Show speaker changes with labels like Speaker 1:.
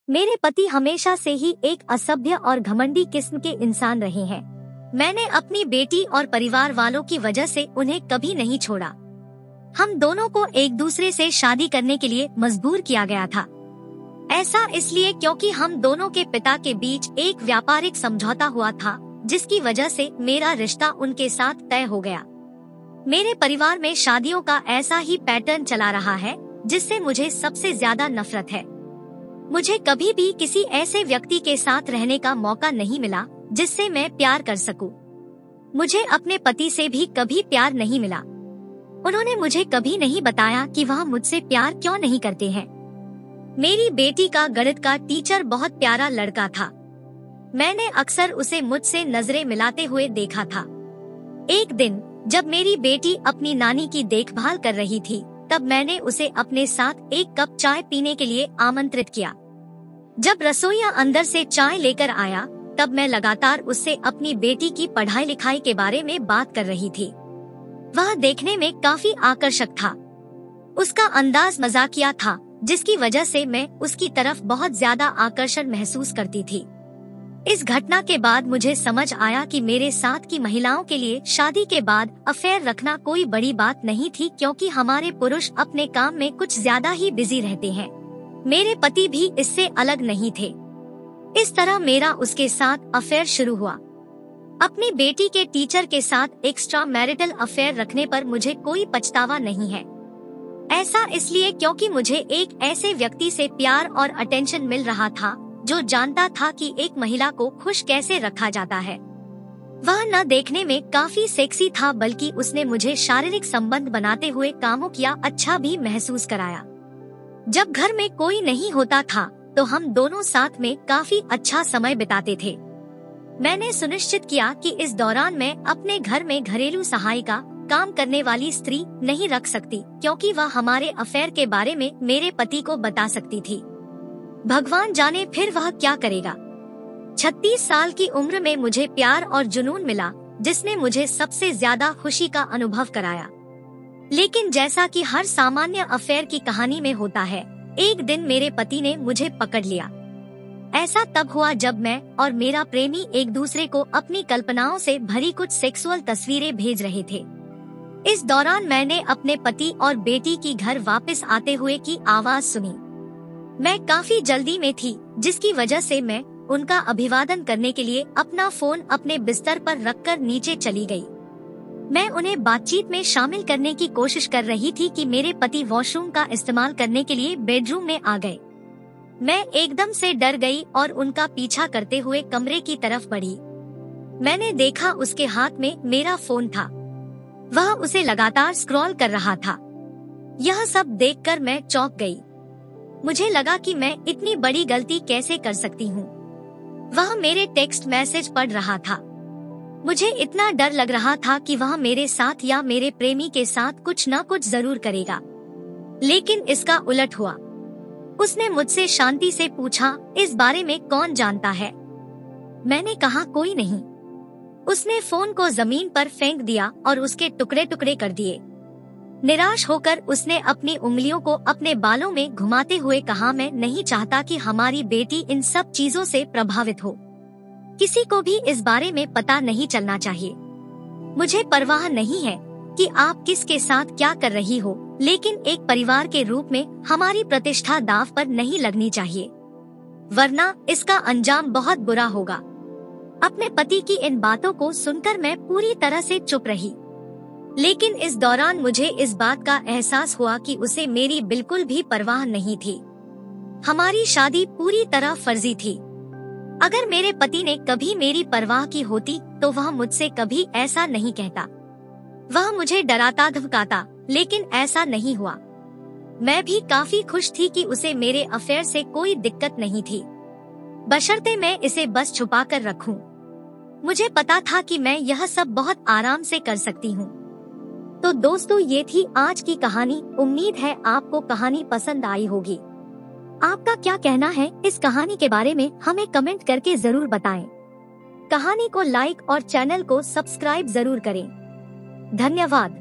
Speaker 1: मेरे पति हमेशा से ही एक असभ्य और घमंडी किस्म के इंसान रहे हैं। मैंने अपनी बेटी और परिवार वालों की वजह से उन्हें कभी नहीं छोड़ा। हम दोनों को एक दूसरे से शादी करने के लिए मजबूर किया गया था। ऐसा इसलिए क्योंकि हम दोनों के पिता के बीच एक व्यापारिक समझौता हुआ था, जिसकी वजह से मेरा रिश्ता उनके साथ तय हो गया। मेरे परिवार में शादियों का ऐसा ही पैटर्न चला रहा है, जिससे मुझे सबसे ज्यादा नफरत है। मुझे कभी भी किसी ऐसे व्यक्ति के साथ रहने का मौका नहीं मिला जिससे मैं प्यार कर सकूं। मुझे अपने पति से भी कभी प्यार नहीं मिला। उन्होंने मुझे कभी नहीं बताया कि वह मुझसे प्यार क्यों नहीं करते हैं। मेरी बेटी का गणित का टीचर बहुत प्यारा लड़का था। मैंने अक्सर उसे मुझसे नजरें मिलाते हुए देखा था। एक दिन जब मेरी बेटी अपनी नानी की देखभाल कर रही थी, तब मैंने उसे अपने साथ एक कप चाय पीने के लिए आमंत्रित किया। जब रसोइया अंदर से चाय लेकर आया, तब मैं लगातार उससे अपनी बेटी की पढ़ाई लिखाई के बारे में बात कर रही थी। वह देखने में काफी आकर्षक था। उसका अंदाज मजाकिया था, जिसकी वजह से मैं उसकी तरफ बहुत ज्यादा आकर्षण महसूस करती थी। इस घटना के बाद मुझे समझ आया कि मेरे साथ की महिलाओं के लिए शादी के बाद अफेयर रखना कोई बड़ी बात नहीं थी, क्योंकि हमारे पुरुष अपने काम में कुछ ज्यादा ही बिजी रहते हैं। मेरे पति भी इससे अलग नहीं थे। इस तरह मेरा उसके साथ अफेयर शुरू हुआ। अपनी बेटी के टीचर के साथ एक्स्ट्रा मैरिटल अफेयर रखने पर मुझे कोई पछतावा नहीं है। ऐसा इसलिए क्योंकि मुझे एक ऐसे व्यक्ति से प्यार और अटेंशन मिल रहा था जो जानता था कि एक महिला को खुश कैसे रखा जाता है। वह न देखने में काफी सेक्सी था, बल्कि उसने मुझे शारीरिक संबंध बनाते हुए कामों किया अच्छा भी महसूस कराया। जब घर में कोई नहीं होता था तो हम दोनों साथ में काफी अच्छा समय बिताते थे। मैंने सुनिश्चित किया कि इस दौरान मैं अपने घर में घरेलू सहायिका, काम करने वाली स्त्री नहीं रख सकती, क्योंकि वह हमारे अफेयर के बारे में मेरे पति को बता सकती थी। भगवान जाने फिर वह क्या करेगा। 36 साल की उम्र में मुझे प्यार और जुनून मिला, जिसने मुझे सबसे ज्यादा खुशी का अनुभव कराया। लेकिन जैसा कि हर सामान्य अफेयर की कहानी में होता है, एक दिन मेरे पति ने मुझे पकड़ लिया। ऐसा तब हुआ जब मैं और मेरा प्रेमी एक दूसरे को अपनी कल्पनाओं से भरी कुछ सेक्सुअल तस्वीरें भेज रहे थे। इस दौरान मैंने अपने पति और बेटी की घर वापस आते हुए की आवाज सुनी। मैं काफी जल्दी में थी, जिसकी वजह से मैं उनका अभिवादन करने के लिए अपना फोन अपने बिस्तर पर रखकर नीचे चली गई। मैं उन्हें बातचीत में शामिल करने की कोशिश कर रही थी कि मेरे पति वॉशरूम का इस्तेमाल करने के लिए बेडरूम में आ गए। मैं एकदम से डर गई और उनका पीछा करते हुए कमरे की तरफ बढ़ी। मैंने देखा उसके हाथ में मेरा फोन था। वह उसे लगातार स्क्रॉल कर रहा था। यह सब देखकर मैं चौंक गई। मुझे लगा कि मैं इतनी बड़ी गलती कैसे कर सकती हूँ। वह मेरे टेक्स्ट मैसेज पढ़ रहा था। मुझे इतना डर लग रहा था कि वह मेरे साथ या मेरे प्रेमी के साथ कुछ न कुछ जरूर करेगा, लेकिन इसका उलट हुआ। उसने मुझसे शांति से पूछा, इस बारे में कौन जानता है? मैंने कहा, कोई नहीं। उसने फोन को जमीन पर फेंक दिया और उसके टुकड़े टुकड़े कर दिए। निराश होकर उसने अपनी उंगलियों को अपने बालों में घुमाते हुए कहा, मैं नहीं चाहता कि हमारी बेटी इन सब चीजों से प्रभावित हो। किसी को भी इस बारे में पता नहीं चलना चाहिए। मुझे परवाह नहीं है कि आप किसके साथ क्या कर रही हो, लेकिन एक परिवार के रूप में हमारी प्रतिष्ठा दांव पर नहीं लगनी चाहिए, वरना इसका अंजाम बहुत बुरा होगा। अपने पति की इन बातों को सुनकर मैं पूरी तरह से चुप रही, लेकिन इस दौरान मुझे इस बात का एहसास हुआ कि उसे मेरी बिल्कुल भी परवाह नहीं थी। हमारी शादी पूरी तरह फर्जी थी। अगर मेरे पति ने कभी मेरी परवाह की होती तो वह मुझसे कभी ऐसा नहीं कहता। वह मुझे डराता धमकाता, लेकिन ऐसा नहीं हुआ। मैं भी काफी खुश थी कि उसे मेरे अफेयर से कोई दिक्कत नहीं थी, बशर्ते मैं इसे बस छुपा कर रखूं। मुझे पता था कि मैं यह सब बहुत आराम से कर सकती हूँ। तो दोस्तों, ये थी आज की कहानी। उम्मीद है आपको कहानी पसंद आई होगी। आपका क्या कहना है इस कहानी के बारे में, हमें कमेंट करके जरूर बताएं। कहानी को लाइक और चैनल को सब्सक्राइब जरूर करें। धन्यवाद।